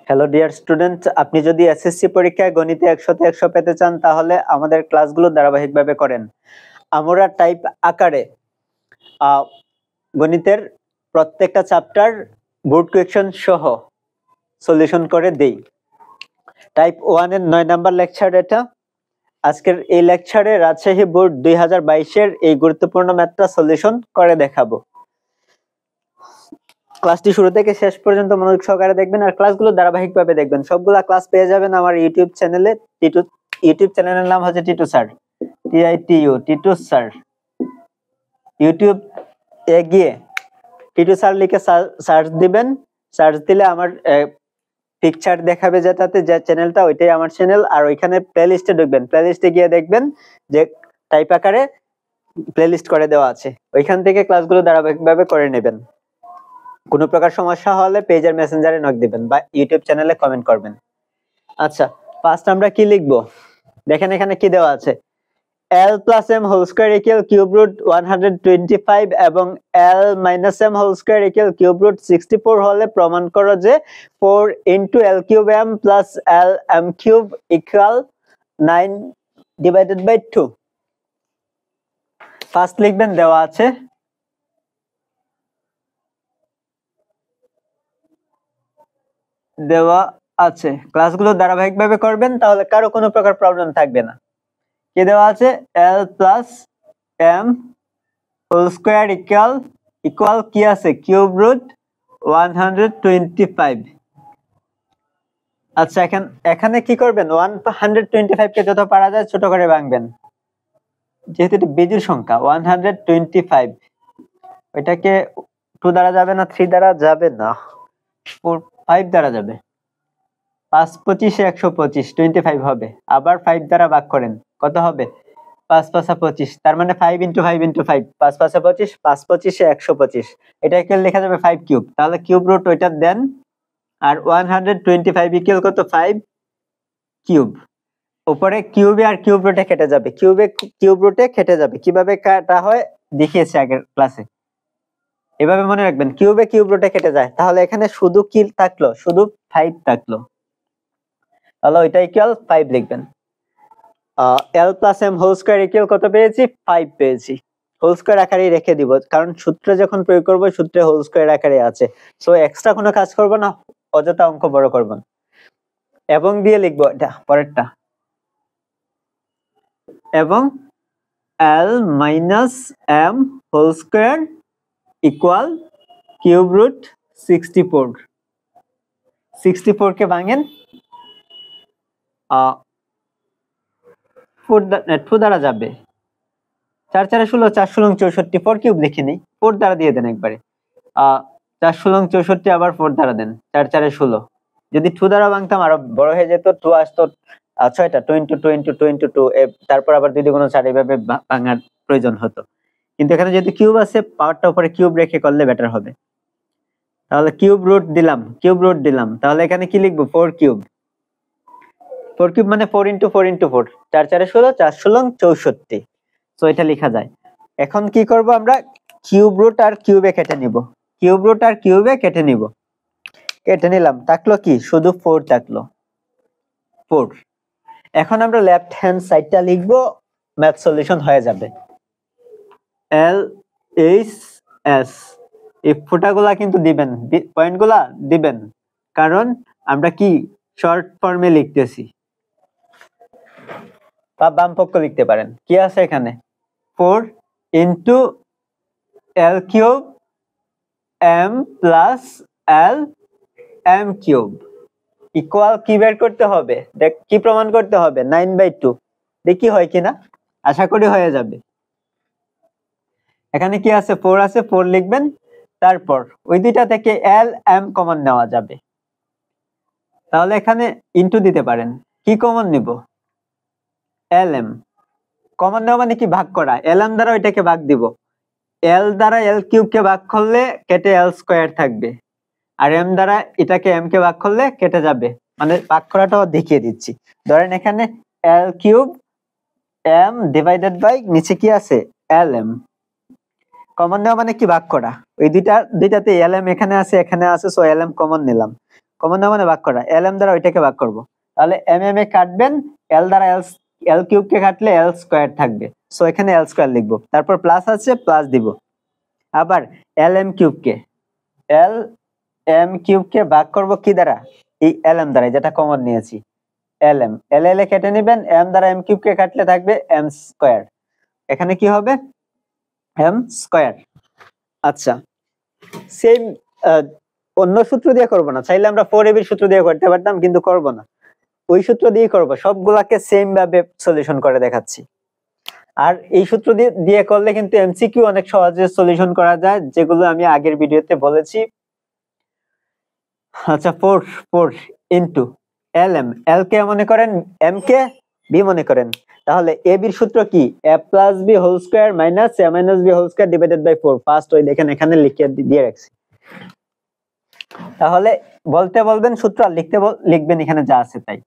Hello dear student, আপনি যদি SSC পরীক্ষায় গণিতে 100তে 100 পেতে চান তাহলে আমাদের ক্লাসগুলো ধারাবাহিকভাবে করেন। আমরা টাইপ আকারে গণিতের প্রত্যেকটা চ্যাপ্টার বোর্ড কোয়েশ্চেন সহ সলিউশন করে দেই। টাইপ 1 এর 9 নাম্বার লেকচার এটা। আজকের এই লেকচারে রাজশাহী বোর্ড 2022 এর এই গুরুত্বপূর্ণ ম্যাথটা সলিউশন করে দেখাবো। ক্লাসটি শুরু থেকে শেষ পর্যন্ত মনোযোগ সহকারে দেখবেন আর ক্লাসগুলো ধারাবাহিকভাবে দেখবেন। সবগুলা ক্লাস পেয়ে যাবেন আমার ইউটিউব চ্যানেলে। ইউটিউব চ্যানেলের নাম হচ্ছে Titu sir, TITU, Titu sir. YouTube এ গিয়ে টিটু স্যার লিখে সার্চ দিবেন। সার্চ দিলে আমার পিকচার দেখাবে যেটাতে যে চ্যানেলটা, ওইটাই আমার চ্যানেল। আর ওইখানে প্লেলিস্টে ঢুকবেন, প্লেলিস্টে গিয়ে দেখবেন যে টাইপ আকারে প্লেলিস্ট করে দেওয়া আছে, ওইখান থেকে ক্লাসগুলো ধারাবাহিকভাবে করে নেবেন। কোনো প্রকার সমস্যা হলে পেজের মেসেঞ্জারে নক দিবেন বা ইউটিউব চ্যানেলে কমেন্ট করবেন। আচ্ছা, ফার্স্ট আমরা কি লিখব দেখেন, এখানে কি দেওয়া আছে, l + m whole square equal cube root 125 এবং l - m whole square equal cube root 64 হলে প্রমাণ করো যে 4 * l cube m + l m cube equal 9/2। First লিখবেন, দেওয়া আছে ক্লাসগুলো ধারাবাহিকভাবে করবেন, তাহলে কারো কোনো প্রকার প্রবলেম থাকবে না। কি দেওয়া আছে, l + m whole square equal কি আছে, কিউব রুট 125। আচ্ছা, এখানে কি করবেন, 125 কে যত পারা যায় ছোট করে ভাঙবেন, যেহেতু এটা বিজোড় সংখ্যা 125। এটাকে 2 দ্বারা যাবে না, 3 দ্বারা যাবে না, 5 দ্বারা যাবে। 5 × 25 = 125, 25 হবে। আবার 5 দ্বারা ভাগ করেন, কত হবে, 5 × 5 = 25। তার মানে 5 × 5 × 5, 5 × 5 = 25, 5 × 25 = 125। এটাকে লেখা যাবে 5 কিউব। তাহলে কিউব রুট ওইটা দেন, আর 125 ইকুয়াল কত, 5 কিউব। উপরে কিউবে আর কিউব রুটে কেটে যাবে, কিউব রুটে কেটে যাবে। কিভাবে কাটা হয় দেখিয়েছি আগের ক্লাসে, এভাবে মনে রাখবেন, কিউবে কিউব রুটে কেটে যায়। তাহলে এখানে শুধু কি থাকলো, শুধু 5 থাকলো, তাহলে ওইটা ইকুয়াল 5 লিখবেন। l + m whole square equal কত পেয়েছি, 5 পেয়েছি। হোল স্কয়ার আকারেই রেখে দিব, কারণ সূত্রে যখন প্রয়োগ করব সূত্রে হোল স্কয়ার আকারে আছে, সো এক্সট্রা কোনো কাজ করব না, অযথা অঙ্ক বড় করব না। এবং দিয়ে লিখবো এটা পরেরটা, এবং l - m whole square equal cube root 64। 64 কে ভাঙেন, 2 দ্বারা যাবে, 4 × 4 = 16, 4 × 64, 4 কিউব লিখিনি, 4 দ্বারা দিয়ে দেন একবারে। 4 × 64 আবার 4 দ্বারা দেন, 4 × 4 = 16। যদি 2 দ্বারা ভাঙতাম আরো বড় হয়ে যেত, 2 আসতো 6টা, 2 × 2 × 2 × 2, তারপর আবার 2 × 2 = 4, এইভাবে ভাঙার প্রয়োজন হতো। কিন্তু এখানে যেহেতু কিউব আছে, পাওয়ারটা উপরে কিউব রেখে করলে বেটার হবে। তাহলে কিউব রুট দিলাম, তাহলে এখানে কি লিখবো, 4 কিউব। 4 কিউব মানে 4 × 4 × 4, 4 × 4 = 16, 4 × 16 = 64। সো এটা লেখা যায়। এখন কি করব, আমরা কিউব রুট আর কিউবে কেটে নিব, কেটে নিলাম, থাকলো কি, শুধু 4 থাকলো, 4। এখন আমরা লেফট হ্যান্ড সাইডটা লিখব, ম্যাথ সলিউশন হয়ে যাবে। LHS, এই ফোঁটাগুলা কিন্তু দিবেন, পয়েন্টগুলা দিবেন, কারণ আমরা কি শর্ট ফর্মে লিখতেছি, বা বাম পক্ষ লিখতে পারেন। কি আছে এখানে, 4 × l cube m + l m cube equal কি বের করতে হবে, কি প্রমাণ করতে হবে, 9/2। দেখি হয় কিনা, আশা করি হয়ে যাবে। এখানে কি আছে, 4 আছে, 4 লিখবেন। তারপর ওই দুইটা থেকে l m কমন নেওয়া যাবে, তাহলে এখানে ইনটু দিতে পারেন। কি কমন নিব, lm কমন নেওয়া মানে কি, ভাগ করা। lm দ্বারা ওইটাকে ভাগ দিব, l দ্বারা l কিউব কে ভাগ করলে কেটে l স্কয়ার থাকবে, আর m দ্বারা এটাকে m কে ভাগ করলে কেটে যাবে। মানে ভাগ করাটাও দেখিয়ে দিচ্ছি। ধরেন এখানে l cube m divided by নিচে কি আছে, lm। কমন নেওয়া মানে কি, ভাগ করা। ওই দুইটাতে lm এখানে আছে, সো lm কমন নিলাম। কমন নেওয়া মানে ভাগ করা, এল এম দ্বারা ওইটাকে ভাগ করব। তাহলে এম এম এ কাটবেন, এল দ্বারা এল কিউব কে কাটলে এল স্কয়ার থাকবে, সো এখানে এল স্কয়ার লিখবো। তারপর প্লাস আছে, প্লাস দিব। আবার এল এম কিউব কে, এল এম কিউব কে ভাগ করব কি দ্বারা, এই এল এম দ্বারা, যেটা কমন নিয়েছি এল এম। এল এল এ কেটে নেবেন, এম দ্বারা এম কিউব কে কাটলে থাকবে এম স্কয়ার, এখানে কি হবে এম স্কয়ার। আচ্ছা, সেম অন্য সূত্র দিয়ে করব না, চাইলে আমরা 4ab সূত্র দিয়ে করতে পারতাম, কিন্তু করব না, ওই সূত্র দিয়ে করব, সবগুলাকে সেম ভাবে সলিউশন করে দেখাচ্ছি। আর এই সূত্র দিয়ে করলে কিন্তু এমসিকিউ অনেক সহজে সলিউশন করা যায়, যেগুলো আমি আগের ভিডিওতে বলেছি। আচ্ছা, 4 ইনটু এল এম, এল কে মনে করেন, এম কে বি মনে করেন, তাহলে এ বির সূত্র কি, A plus B whole square minus A minus B whole square divided by 4। First ওই দেখেন এখানে লিখে দিয়ে রাখছি। তাহলে বলতে বলবেন সূত্র, আর লিখবেন এখানে যা আছে তাই।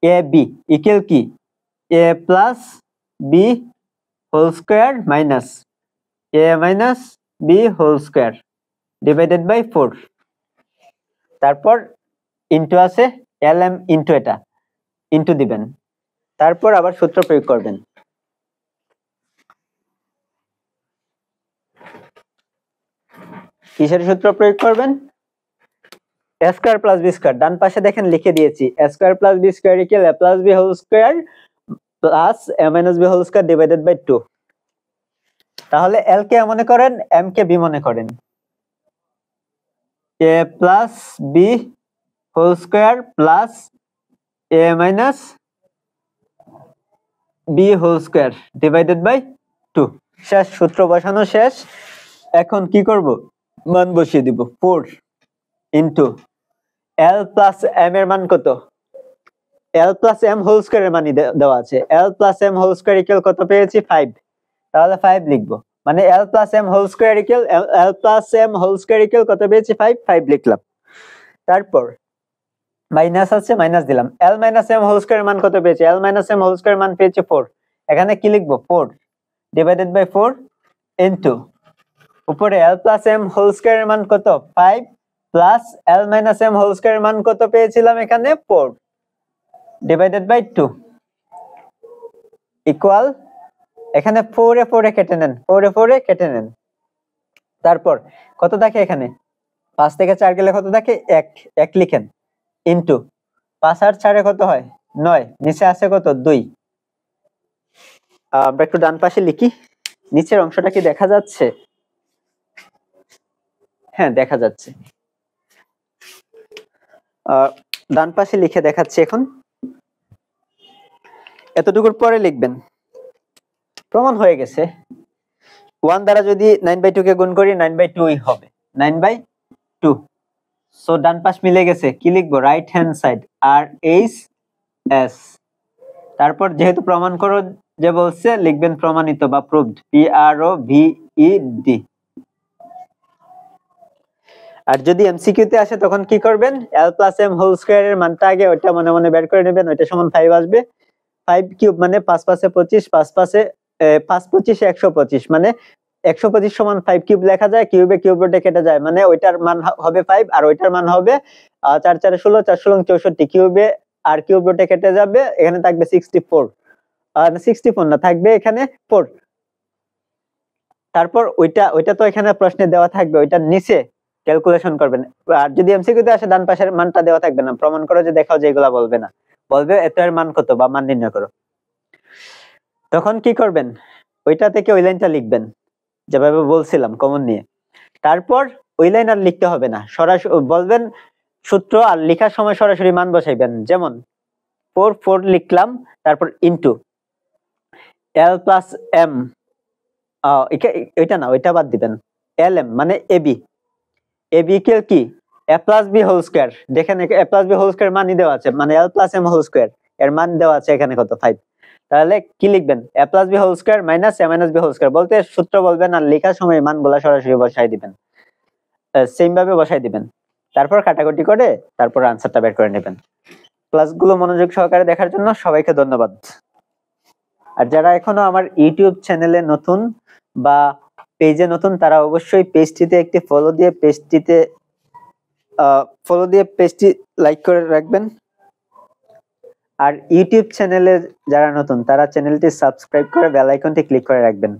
এ বি ইকুয়াল কি, A plus B whole square minus A minus B whole square divided by 4। তারপর ইনটু আছে, এল এম ইনটু এটা, ইনটু দিবেন, তারপর আবার সূত্র প্রয়োগ করবেন। কিসের সূত্র প্রয়োগ করবেন, A square plus B square, ডান পাশে দেখেন লিখে দিয়েছি, A square plus B square equal A plus B whole square plus A minus B whole square divided by 2। তাহলে এল কে মনে করেন, এম কে বি মনে করেন, A plus B whole square plus A minus B whole square divided by 2। শেষ, সূত্র বসানো শেষ। এখন কি করব, মান বসিয়ে দিব, 4 ইনটু এল প্লাস এম এর মান কত, L plus M whole square এর মানই দেওয়া আছে, L plus M whole square equal কত পেয়েছি 5, তাহলে 5 লিখবো, মানে L plus M whole square equal, L plus M whole square equal কত পেয়েছি 5 লিখলাম। তারপর মাইনাস আছে, মাইনাস দিলাম, L minus M whole square মান কত পেয়েছি, L minus M whole square মান পেয়েছি 4, এখানে কি লিখবো 4 ডিভাইডেড বাই 4 ইনটু উপরে এল প্লাস এম হোল স্কয়ার এর মান কত 5 plus L minus M whole square এর মান কত পেয়েছিলাম এখানে 4 ডিভাইডেড বাই 2 ইকুয়াল, এখানে 4 এ 4 এ কেটে নেন, 4 এ 4 এ কেটে নেন। তারপর কত থাকে এখানে, 5 থেকে 4 গেলে কত থাকে 1 লিখেন, ইনটু 5 আর 4 এ কত হয় 9, নিচে আছে কত 2। আমরা একটু ডান পাশে লিখি, নিচের অংশটা কি দেখা যাচ্ছে, হ্যাঁ দেখা যাচ্ছে। ডান পাশে লিখে দেখাচ্ছি এখন, এতটুকুর পরে লিখবেন প্রমাণ হয়ে গেছে। 1 দ্বারা যদি 9/2 কে গুণ করি 9/2 হবে, 9/2। সো ডান পাশ মিলে গেছে, কি লিখবো, রাইট হ্যান্ড সাইড আর এইচ এস। তারপর যেহেতু প্রমাণ করো যে বলছে, লিখবেন প্রমাণিত বা প্রুভড, PROVED। আর যদি এমসিকিউ তে আসে তখন কি করবেন, এল প্লাস এম হোল স্কয়ার এর মানটা আগে ওইটা মনে মনে বের করে নেবেন, ওইটা সমান 5 আসবে। 5 কিউব মানে 5 5 এ 25, 5 5 এ 5 25 এ 125, মানে 125 সমান 5 কিউব লেখা যায়, কিউবে কিউব রুটে কেটে যায়, মানে ওইটার মান হবে 5 আর ওইটার মান হবে 4 4 16, 4 16 64, কিউবে আর কিউব রুটে কেটে যাবে, এখানে থাকবে 64, 64 না, থাকবে এখানে 4। তারপর ওইটা তো এখানে প্রশ্নে দেওয়া থাকবে, ওইটার নিচে ক্যালকুলেশন করবেন। আর যদি এমসিকিউ তে আসে ডান পাশের মানটা দেওয়া থাকবে না, প্রমাণ করো যে দেখাও, যে এগুলা বলবে না, বলবে এত এর মান কত বা মান নির্ণয় করো। তখন কি করবেন, ওইটা থেকে ওই লাইনটা লিখবেন যেভাবে বলছিলাম কমন নিয়ে। তারপর ওই লাইন আর লিখতে হবে না, সরাসরি বলবেন সূত্র, আর লেখার সময় সরাসরি মান বসাইবেন। যেমন 4 লিখলাম, তারপর ইনটু এল প্লাস এম, ওইটা না, ওইটা বাদ দিবেন, এল এম মানে এবি, এবি কি A plus B whole square, দেখেন এ প্লাস বি হোল স্কয়ার মানই দেওয়া আছে, মানে L plus M whole square এর মান দেওয়া আছে এখানে কত 5। তাহলে কি লিখবেন, A plus B whole square minus A minus B whole square, বলতে সূত্র বলবেন, আর লেখার সময় মানগুলা সরাসরি বসাই দিবেন, সেম ভাবে বসাই দিবেন। তারপর কাটাকুটি করে তারপর আনসারটা বের করে নেবেন। ক্লাসগুলো মনোযোগ সহকারে দেখার জন্য সবাইকে ধন্যবাদ। আর যারা এখনো আমার ইউটিউব চ্যানেলে নতুন বা পেজে নতুন, তারা অবশ্যই পেজটিতে একটি ফলো দিয়ে পেজটিতে ফলো দিয়ে পেজটি লাইক করে রাখবেন। আর ইউটিউব চ্যানেলে যারা নতুন তারা চ্যানেলটি সাবস্ক্রাইব করে বেল আইকনটি ক্লিক করে রাখবেন।